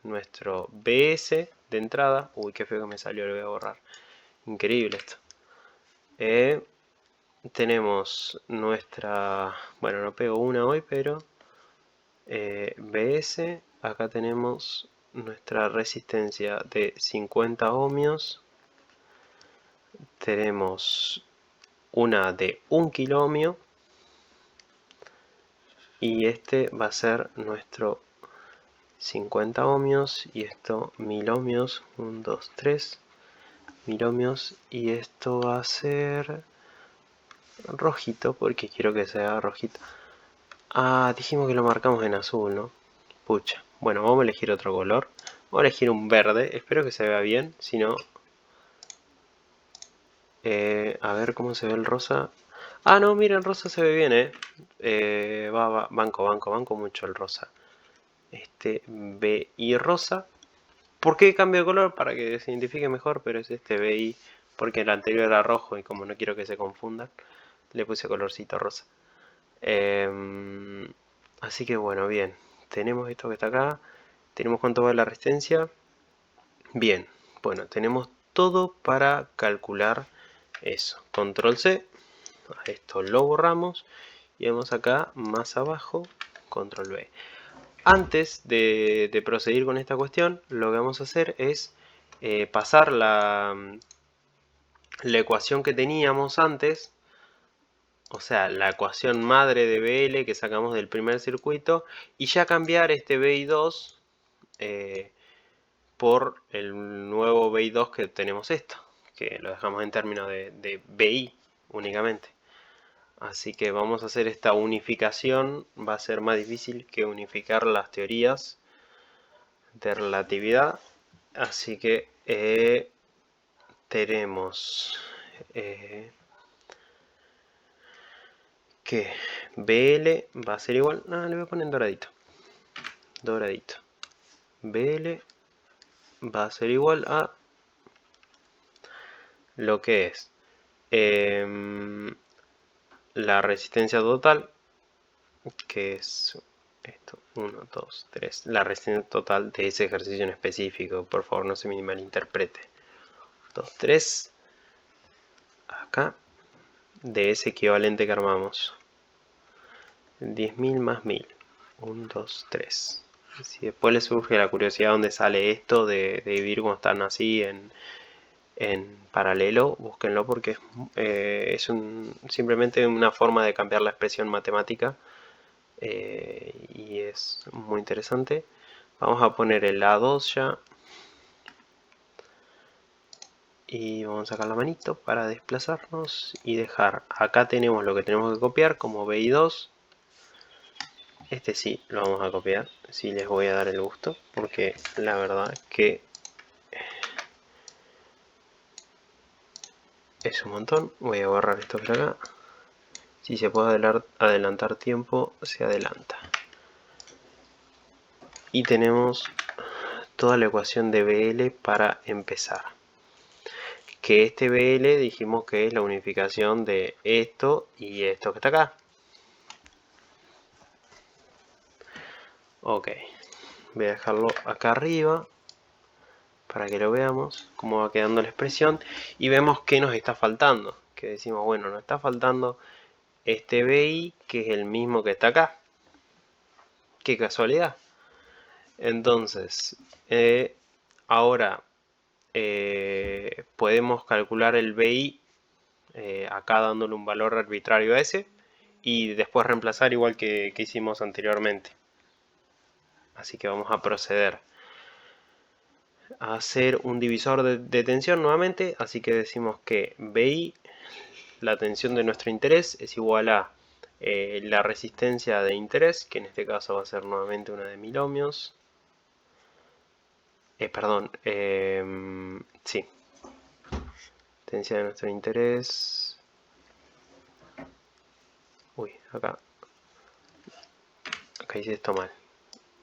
nuestro BS de entrada. Uy, qué feo que me salió, lo voy a borrar. Increíble esto. Tenemos nuestra... Bueno, no pego una hoy, pero... BS. Acá tenemos nuestra resistencia de 50 ohmios. Tenemos una de 1 kilo ohmio. Y este va a ser nuestro 50 ohmios. Y esto 1000 ohmios. 1, 2, 3. 1000 ohmios. Y esto va a ser rojito porque quiero que sea rojito. Ah, dijimos que lo marcamos en azul, ¿no? Pucha. Bueno, vamos a elegir otro color. Vamos a elegir un verde. Espero que se vea bien. Si no... a ver cómo se ve el rosa. Ah, no, mira, el rosa se ve bien, banco mucho el rosa. Este BI rosa. ¿Por qué cambio de color? Para que se identifique mejor, pero es este BI. Porque el anterior era rojo y como no quiero que se confundan, le puse colorcito rosa. Así que bueno, bien. Tenemos esto que está acá. Tenemos cuánto va la resistencia. Bien, bueno, tenemos todo para calcular eso. Control C. Esto lo borramos. Y vemos acá más abajo. Control V. Antes de proseguir con esta cuestión, lo que vamos a hacer es pasar la ecuación que teníamos antes, o sea, la ecuación madre de BL que sacamos del primer circuito, y ya cambiar este BI2 por el nuevo BI2 que tenemos esto, que lo dejamos en términos de BI únicamente. Así que vamos a hacer esta unificación, va a ser más difícil que unificar las teorías de relatividad. Así que tenemos que BL va a ser igual, no, le voy a poner doradito, BL va a ser igual a lo que es la resistencia total, que es esto, 1, 2, 3, la resistencia total de ese ejercicio en específico, por favor no se me malinterprete, 2, 3, acá, de ese equivalente que armamos, 10.000 más 1000, 1, 2, 3. Si después les surge la curiosidad dónde sale esto de dividir cuando están así en paralelo, búsquenlo porque es simplemente una forma de cambiar la expresión matemática y es muy interesante. Vamos a poner el A2 ya y vamos a sacar la manito para desplazarnos y dejar, acá tenemos lo que tenemos que copiar como BI2. Este sí lo vamos a copiar, sí les voy a dar el gusto porque la verdad que es un montón. Voy a borrar esto por acá. Si se puede adelantar tiempo, se adelanta. Y tenemos toda la ecuación de BL para empezar. Que este BL dijimos que es la unificación de esto y esto que está acá. Ok, voy a dejarlo acá arriba para que lo veamos, cómo va quedando la expresión. Y vemos que nos está faltando. Que decimos, bueno, nos está faltando este BI, que es el mismo que está acá. Qué casualidad. Entonces, ahora podemos calcular el BI acá dándole un valor arbitrario a ese y después reemplazar igual que hicimos anteriormente. Así que vamos a proceder a hacer un divisor de tensión nuevamente. Así que decimos que BI, la tensión de nuestro interés, es igual a la resistencia de interés, que en este caso va a ser nuevamente una de 1000 ohmios. Perdón, sí. Tensión de nuestro interés. Uy, acá hice esto mal.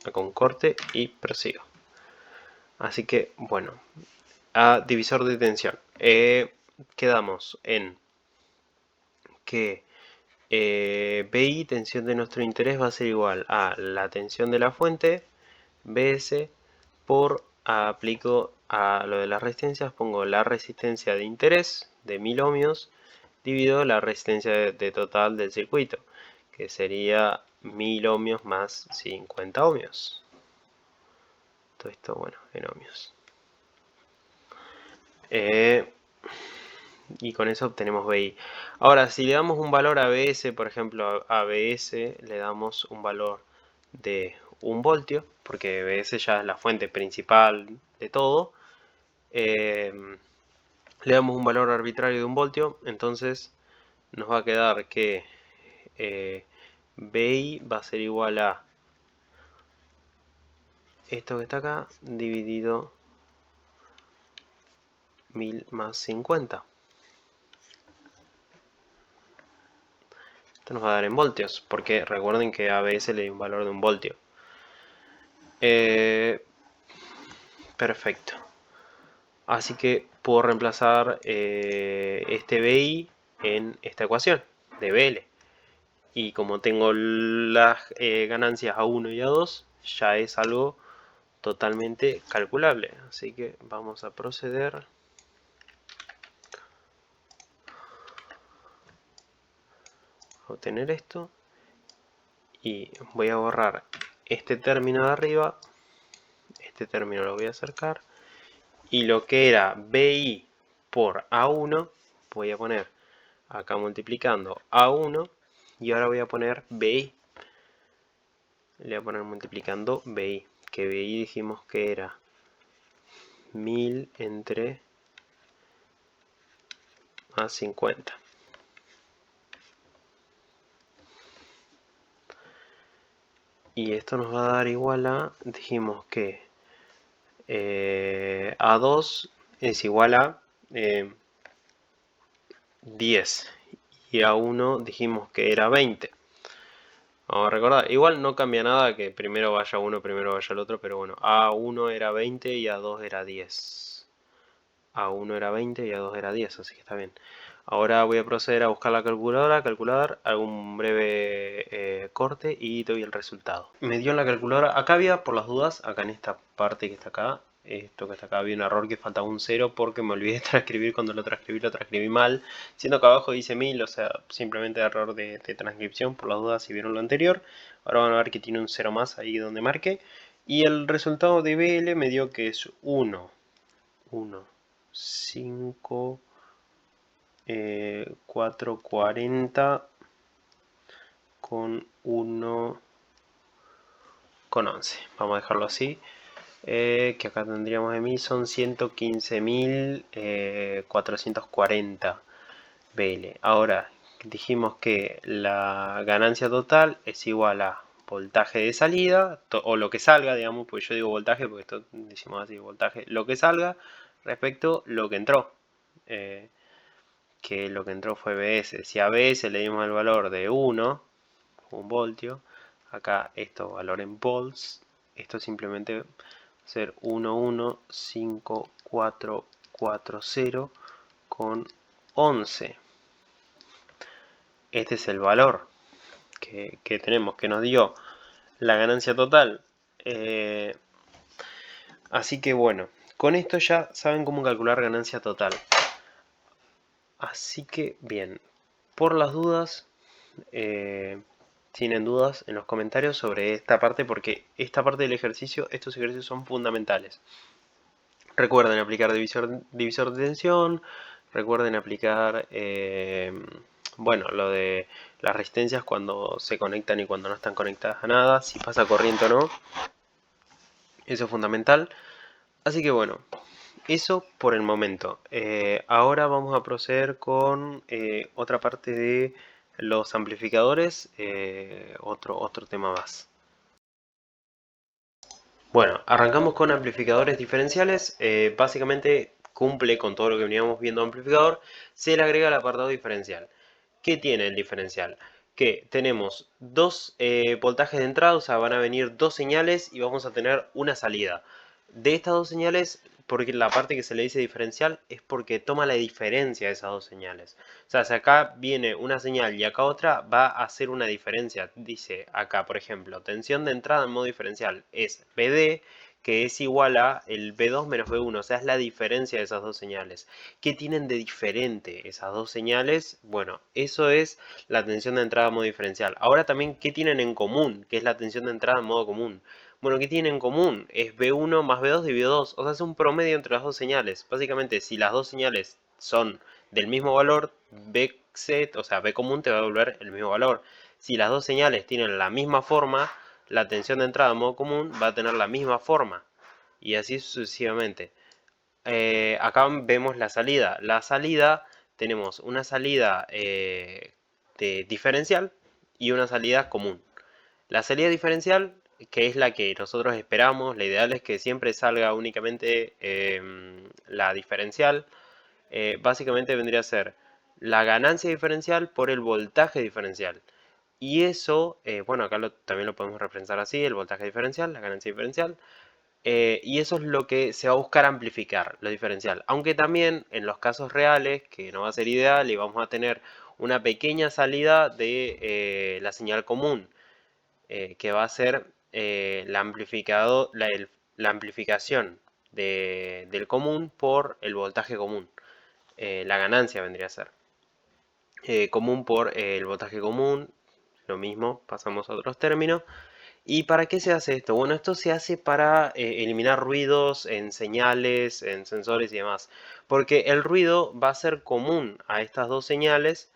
Acá un corte y prosigo. Así que, bueno, a divisor de tensión. Quedamos en que BI, tensión de nuestro interés, va a ser igual a la tensión de la fuente, BS, por aplico a lo de las resistencias, pongo la resistencia de interés de 1000 ohmios dividido la resistencia de total del circuito, que sería 1000 ohmios más 50 ohmios. Todo esto, bueno, en ohmios. Y con eso obtenemos BI. Ahora, si le damos un valor a BS, por ejemplo, a BS le damos un valor de 1 voltio, porque BS ya es la fuente principal de todo. Le damos un valor arbitrario de 1 voltio, entonces nos va a quedar que BI va a ser igual a esto que está acá dividido 1000 más 50. Esto nos va a dar en voltios, porque recuerden que a ABS le di un valor de 1 voltio. Perfecto. Así que puedo reemplazar este BI en esta ecuación de BL. Y como tengo las ganancias A1 y A2, ya es algo totalmente calculable. Así que vamos a proceder a obtener esto. Y voy a borrar este término de arriba. Este término lo voy a acercar. Y lo que era BI por A1, voy a poner acá multiplicando A1. Y ahora voy a poner BI. Le voy a poner multiplicando BI. Que BI dijimos que era 1000 entre más 50. Y esto nos va a dar igual a, dijimos que A2 es igual a 10. Y A1 dijimos que era 20. Vamos a recordar, igual no cambia nada que primero vaya uno, primero vaya el otro, pero bueno, A1 era 20 y A2 era 10. A1 era 20 y A2 era 10, así que está bien. Ahora voy a proceder a buscar la calculadora, calcular, hago un breve corte y doy el resultado. Me dio en la calculadora, acá había, por las dudas, acá en esta parte que está acá, esto que está acá, había un error que faltaba un 0 porque me olvidé de transcribir, cuando lo transcribí mal, siendo que abajo dice 1000, o sea, simplemente error de transcripción, por las dudas si vieron lo anterior. Ahora van a ver que tiene un 0 más ahí donde marque, y el resultado de BL me dio que es 1, 5, 440 con 1 con 11. Vamos a dejarlo así. Que acá tendríamos de 1000 son 115.440 BL. Ahora dijimos que la ganancia total es igual a voltaje de salida, o lo que salga, digamos, porque yo digo voltaje porque esto decimos así, voltaje, lo que salga respecto a lo que entró. Que lo que entró fue BS. Si a BS le dimos el valor de 1 voltio, acá esto valor en volts, esto simplemente va a ser 115.440 con 11. Este es el valor que tenemos, que nos dio la ganancia total. Así que bueno, con esto ya saben cómo calcular ganancia total. Así que bien, por las dudas, tienen dudas en los comentarios sobre esta parte, porque esta parte del ejercicio, estos ejercicios son fundamentales. Recuerden aplicar divisor de tensión, recuerden aplicar, bueno, lo de las resistencias cuando se conectan y cuando no están conectadas a nada, si pasa corriente o no, eso es fundamental. Así que bueno, eso por el momento. Ahora vamos a proceder con otra parte de los amplificadores, otro tema más. Bueno, arrancamos con amplificadores diferenciales. Básicamente cumple con todo lo que veníamos viendo amplificador. Se le agrega el apartado diferencial. ¿Qué tiene el diferencial? que tenemos dos voltajes de entrada, o sea, van a venir dos señales y vamos a tener una salida. De estas dos señales, porque la parte que se le dice diferencial es porque toma la diferencia de esas dos señales. O sea, si acá viene una señal y acá otra, va a hacer una diferencia. Dice acá, por ejemplo, tensión de entrada en modo diferencial es BD, que es igual a el B2 menos B1, o sea, es la diferencia de esas dos señales. ¿Qué tienen de diferente esas dos señales? Bueno, eso es la tensión de entrada en modo diferencial. Ahora también, ¿qué tienen en común? ¿Qué es la tensión de entrada en modo común? Bueno, ¿qué tienen en común? Es B1 más B2 dividido 2, o sea, es un promedio entre las dos señales. Básicamente, si las dos señales son del mismo valor, BZ, o sea, B común te va a devolver el mismo valor. Si las dos señales tienen la misma forma, la tensión de entrada en modo común va a tener la misma forma. Y así sucesivamente. Acá vemos la salida. La salida, tenemos una salida de diferencial y una salida común. La salida diferencial, que es la que nosotros esperamos, la ideal es que siempre salga únicamente la diferencial. Básicamente vendría a ser la ganancia diferencial por el voltaje diferencial. Y eso, bueno, acá también lo podemos representar así, el voltaje diferencial, la ganancia diferencial. Y eso es lo que se va a buscar amplificar, lo diferencial. Aunque también en los casos reales, que no va a ser ideal y vamos a tener una pequeña salida de la señal común, que va a ser la amplificación del común por el voltaje común. La ganancia vendría a ser común por el voltaje común, lo mismo, pasamos a otros términos. ¿Y para qué se hace esto? Bueno, esto se hace para eliminar ruidos en señales, en sensores y demás. Porque el ruido va a ser común a estas dos señales,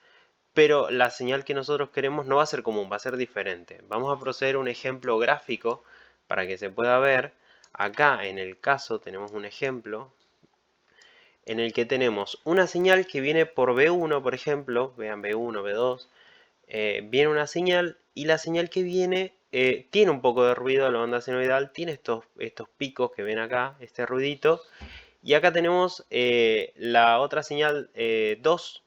pero la señal que nosotros queremos no va a ser común, va a ser diferente. Vamos a proceder a un ejemplo gráfico para que se pueda ver. Acá en el caso tenemos un ejemplo en el que tenemos una señal que viene por B1, por ejemplo, vean B1, B2, viene una señal y la señal que viene tiene un poco de ruido, la onda senoidal, tiene estos picos que ven acá, este ruidito, y acá tenemos la otra señal 2,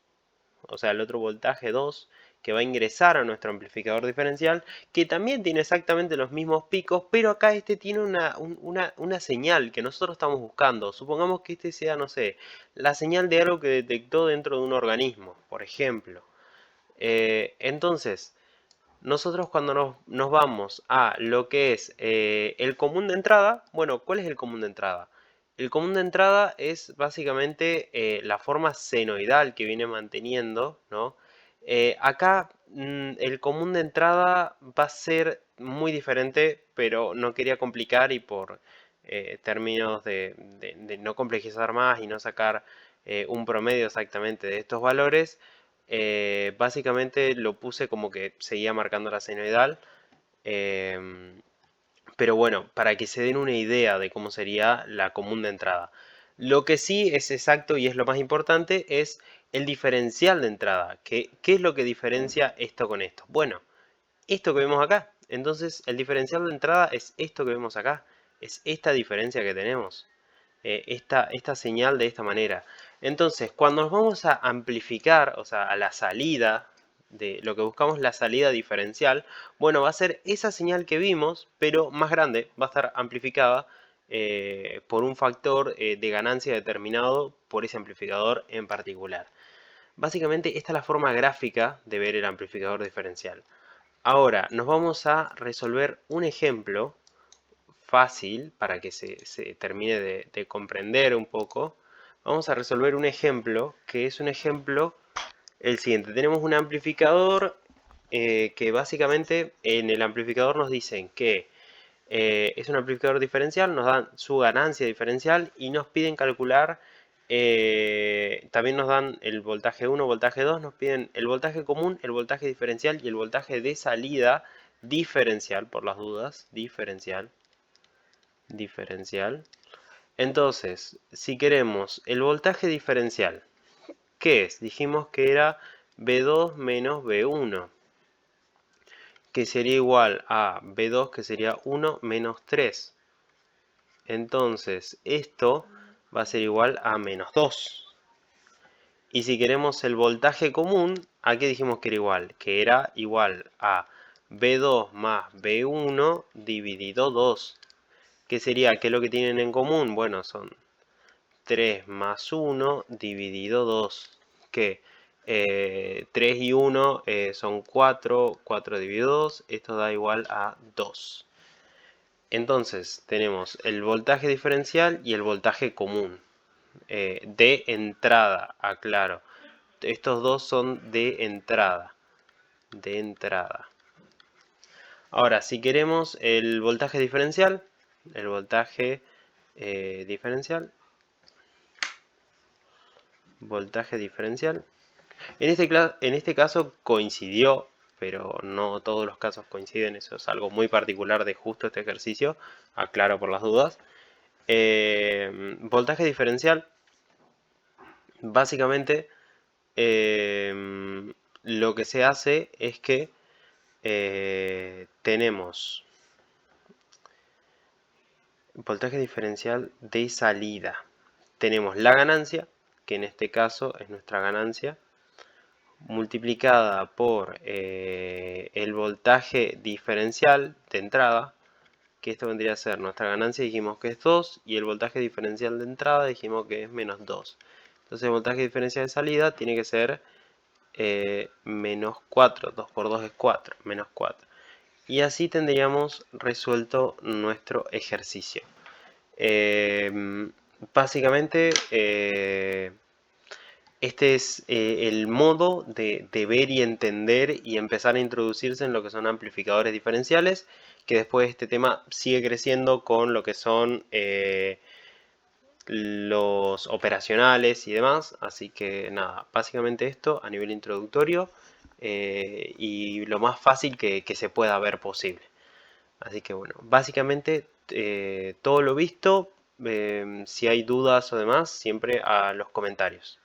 o sea, el otro voltaje 2, que va a ingresar a nuestro amplificador diferencial, que también tiene exactamente los mismos picos, pero acá este tiene una señal que nosotros estamos buscando. Supongamos que este sea, no sé, la señal de algo que detectó dentro de un organismo, por ejemplo. Entonces, nosotros cuando nos vamos a lo que es el común de entrada, bueno, ¿cuál es el común de entrada? El común de entrada es básicamente la forma senoidal que viene manteniendo, ¿no? Acá el común de entrada va a ser muy diferente, pero no quería complicar y por términos de no complejizar más y no sacar un promedio exactamente de estos valores, básicamente lo puse como que seguía marcando la senoidal. Pero bueno, para que se den una idea de cómo sería la común de entrada. Lo que sí es exacto y es lo más importante es el diferencial de entrada. ¿Qué es lo que diferencia esto con esto? Bueno, esto que vemos acá. Entonces, el diferencial de entrada es esto que vemos acá. Es esta diferencia que tenemos. Esta señal de esta manera. Entonces, cuando nos vamos a amplificar, o sea, a la salida, de lo que buscamos la salida diferencial, bueno, va a ser esa señal que vimos, pero más grande, va a estar amplificada por un factor de ganancia determinado por ese amplificador en particular. Básicamente, esta es la forma gráfica de ver el amplificador diferencial. Ahora, nos vamos a resolver un ejemplo fácil para que se termine de comprender un poco. Vamos a resolver un ejemplo que es un ejemplo el siguiente. Tenemos un amplificador que básicamente en el amplificador nos dicen que es un amplificador diferencial, nos dan su ganancia diferencial y nos piden calcular, también nos dan el voltaje 1, voltaje 2, nos piden el voltaje común, el voltaje diferencial y el voltaje de salida diferencial, por las dudas, diferencial. Entonces, si queremos el voltaje diferencial, ¿qué es? Dijimos que era B2 menos B1, que sería igual a B2, que sería 1 menos 3. Entonces, esto va a ser igual a menos 2. Y si queremos el voltaje común, ¿a qué dijimos que era igual? Que era igual a B2 más B1 dividido 2. ¿Qué sería? ¿Qué es lo que tienen en común? Bueno, son 3 más 1 dividido 2. Que 3 y 1 son 4, 4 dividido 2, esto da igual a 2. Entonces tenemos el voltaje diferencial y el voltaje común. De entrada, aclaro. Estos dos son de entrada. De entrada. Ahora, si queremos el voltaje diferencial, el voltaje diferencial, voltaje diferencial. En este caso coincidió, pero no todos los casos coinciden, eso es algo muy particular de justo este ejercicio, aclaro por las dudas. Voltaje diferencial, básicamente lo que se hace es que tenemos voltaje diferencial de salida. Tenemos la ganancia, que en este caso es nuestra ganancia, multiplicada por el voltaje diferencial de entrada, que esto vendría a ser nuestra ganancia, dijimos que es 2, y el voltaje diferencial de entrada dijimos que es menos 2. Entonces el voltaje diferencial de salida tiene que ser menos 4, 2 por 2 es 4, menos 4. Y así tendríamos resuelto nuestro ejercicio. Básicamente este es el modo de ver y entender y empezar a introducirse en lo que son amplificadores diferenciales, que después este tema sigue creciendo con lo que son los operacionales y demás. Así que nada, básicamente esto a nivel introductorio y lo más fácil que se pueda ver posible. Así que bueno, básicamente todo lo visto. Si hay dudas o demás, siempre a los comentarios.